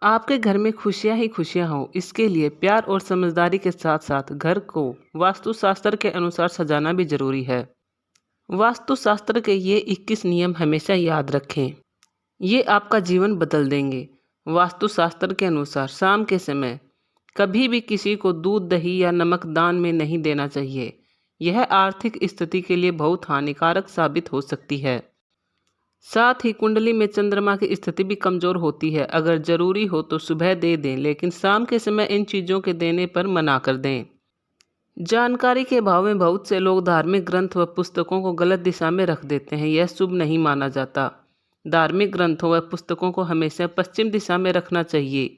आपके घर में खुशियाँ ही खुशियाँ हों, इसके लिए प्यार और समझदारी के साथ-साथ घर को वास्तुशास्त्र के अनुसार सजाना भी ज़रूरी है। वास्तुशास्त्र के ये 21 नियम हमेशा याद रखें। ये आपका जीवन बदल देंगे। वास्तुशास्त्र के अनुसार शाम के समय कभी भी किसी को दूध, दही या नमक दान में नहीं देना चाहिए। यह आर्थिक स्थिति के लिए बहुत हानिकारक साबित हो सकती है। साथ ही कुंडली में चंद्रमा की स्थिति भी कमजोर होती है। अगर जरूरी हो तो सुबह दे दें, लेकिन शाम के समय इन चीज़ों के देने पर मना कर दें। जानकारी के अभाव में बहुत से लोग धार्मिक ग्रंथ व पुस्तकों को गलत दिशा में रख देते हैं। यह शुभ नहीं माना जाता। धार्मिक ग्रंथों व पुस्तकों को हमेशा पश्चिम दिशा में रखना चाहिए।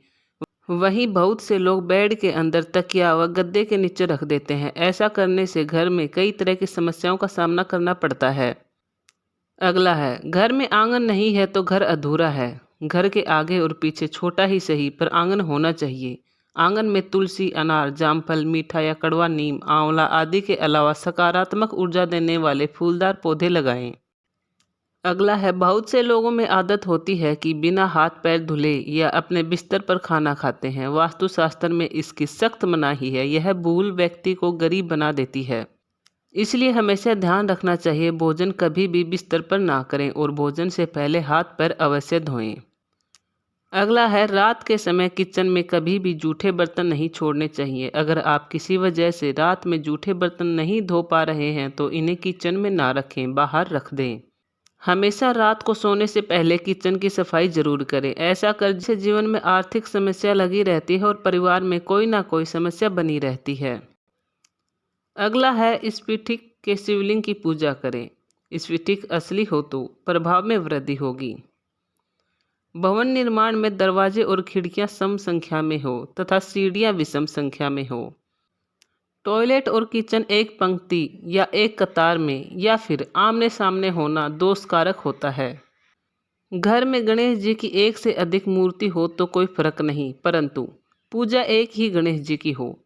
वहीं बहुत से लोग बेड के अंदर, तकिया व गद्दे के नीचे रख देते हैं। ऐसा करने से घर में कई तरह की समस्याओं का सामना करना पड़ता है। अगला है, घर में आंगन नहीं है तो घर अधूरा है। घर के आगे और पीछे छोटा ही सही पर आंगन होना चाहिए। आंगन में तुलसी, अनार, जामफल, मीठा या कड़वा नीम, आंवला आदि के अलावा सकारात्मक ऊर्जा देने वाले फूलदार पौधे लगाएं। अगला है, बहुत से लोगों में आदत होती है कि बिना हाथ पैर धुले या अपने बिस्तर पर खाना खाते हैं। वास्तुशास्त्र में इसकी सख्त मनाही है। यह भूल व्यक्ति को गरीब बना देती है। इसलिए हमेशा ध्यान रखना चाहिए भोजन कभी भी बिस्तर पर ना करें और भोजन से पहले हाथ पैर अवश्य धोएं। अगला है, रात के समय किचन में कभी भी जूठे बर्तन नहीं छोड़ने चाहिए। अगर आप किसी वजह से रात में जूठे बर्तन नहीं धो पा रहे हैं तो इन्हें किचन में ना रखें, बाहर रख दें। हमेशा रात को सोने से पहले किचन की सफाई जरूर करें। ऐसा करने से जीवन में आर्थिक समस्या लगी रहती है और परिवार में कोई ना कोई समस्या बनी रहती है। अगला है, स्फटिक के शिवलिंग की पूजा करें। स्फटिक असली हो तो प्रभाव में वृद्धि होगी। भवन निर्माण में दरवाजे और खिड़कियां सम संख्या में हो तथा सीढ़ियां विषम संख्या में हो। टॉयलेट और किचन एक पंक्ति या एक कतार में या फिर आमने सामने होना दोषकारक होता है। घर में गणेश जी की एक से अधिक मूर्ति हो तो कोई फर्क नहीं, परंतु पूजा एक ही गणेश जी की हो।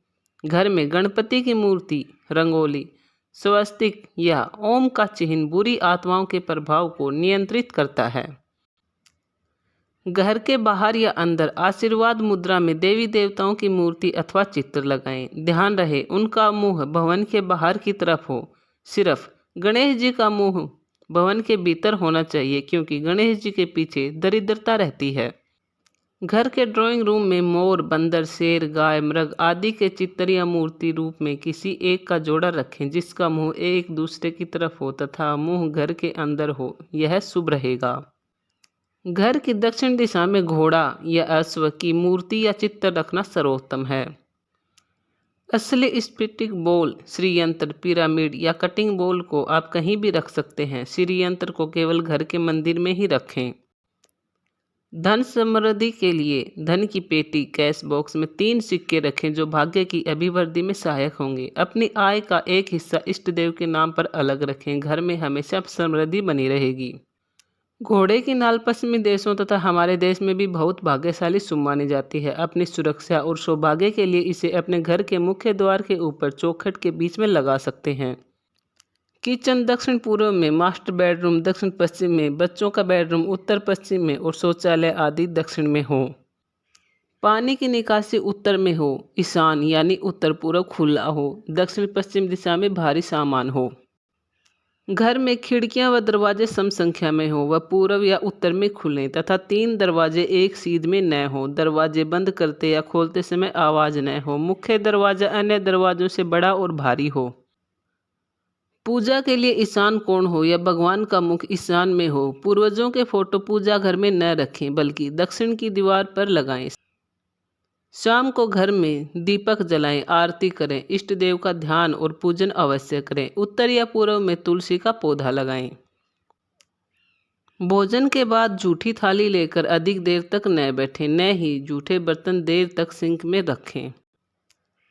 घर में गणपति की मूर्ति, रंगोली, स्वस्तिक या ओम का चिन्ह बुरी आत्माओं के प्रभाव को नियंत्रित करता है। घर के बाहर या अंदर आशीर्वाद मुद्रा में देवी देवताओं की मूर्ति अथवा चित्र लगाएं। ध्यान रहे उनका मुंह भवन के बाहर की तरफ हो। सिर्फ गणेश जी का मुंह भवन के भीतर होना चाहिए, क्योंकि गणेश जी के पीछे दरिद्रता रहती है। घर के ड्राइंग रूम में मोर, बंदर, शेर, गाय, मृग आदि के चित्र या मूर्ति रूप में किसी एक का जोड़ा रखें जिसका मुंह एक दूसरे की तरफ हो तथा मुंह घर के अंदर हो। यह शुभ रहेगा। घर की दक्षिण दिशा में घोड़ा या अश्व की मूर्ति या चित्र रखना सर्वोत्तम है। असली स्फटिक बोल, श्रीयंत्र, पिरामिड या कटिंग बोल को आप कहीं भी रख सकते हैं। श्रीयंत्र को केवल घर के मंदिर में ही रखें। धन समृद्धि के लिए धन की पेटी, कैश बॉक्स में 3 सिक्के रखें जो भाग्य की अभिवृद्धि में सहायक होंगे। अपनी आय का एक हिस्सा इष्ट देव के नाम पर अलग रखें। घर में हमेशा समृद्धि बनी रहेगी। घोड़े की नाल पश्चिमी देशों तथा हमारे देश में भी बहुत भाग्यशाली शुभ मानी जाती है। अपनी सुरक्षा और सौभाग्य के लिए इसे अपने घर के मुख्य द्वार के ऊपर चौखट के बीच में लगा सकते हैं। किचन दक्षिण पूर्व में, मास्टर बेडरूम दक्षिण पश्चिम में, बच्चों का बेडरूम उत्तर पश्चिम में और शौचालय आदि दक्षिण में हो। पानी की निकासी उत्तर में हो। ईशान यानी उत्तर पूर्व खुला हो। दक्षिण पश्चिम दिशा में भारी सामान हो। घर में खिड़कियां व दरवाजे सम संख्या में हो व पूर्व या उत्तर में खुलें तथा 3 दरवाजे एक सीध में न हो। दरवाजे बंद करते या खोलते समय आवाज न हो। मुख्य दरवाजा अन्य दरवाजों से बड़ा और भारी हो। पूजा के लिए ईशान कोण हो या भगवान का मुख ईशान में हो। पूर्वजों के फोटो पूजा घर में न रखें बल्कि दक्षिण की दीवार पर लगाएं। शाम को घर में दीपक जलाएं, आरती करें, इष्ट देव का ध्यान और पूजन अवश्य करें। उत्तर या पूर्व में तुलसी का पौधा लगाएं। भोजन के बाद जूठी थाली लेकर अधिक देर तक न बैठें, न ही जूठे बर्तन देर तक सिंक में रखें।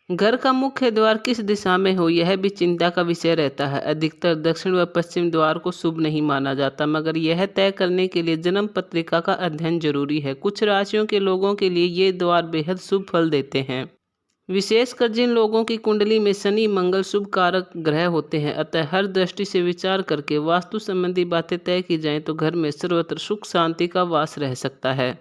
घर का मुख्य द्वार किस दिशा में हो यह भी चिंता का विषय रहता है। अधिकतर दक्षिण व पश्चिम द्वार को शुभ नहीं माना जाता, मगर यह तय करने के लिए जन्म पत्रिका का अध्ययन जरूरी है। कुछ राशियों के लोगों के लिए ये द्वार बेहद शुभ फल देते हैं, विशेषकर जिन लोगों की कुंडली में शनि मंगल शुभ कारक ग्रह होते हैं। अतः हर दृष्टि से विचार करके वास्तु संबंधी बातें तय की जाएं तो घर में सर्वत्र सुख शांति का वास रह सकता है।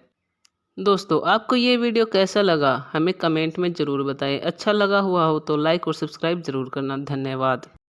दोस्तों आपको ये वीडियो कैसा लगा हमें कमेंट में ज़रूर बताएं। अच्छा लगा हुआ हो तो लाइक और सब्सक्राइब ज़रूर करना। धन्यवाद।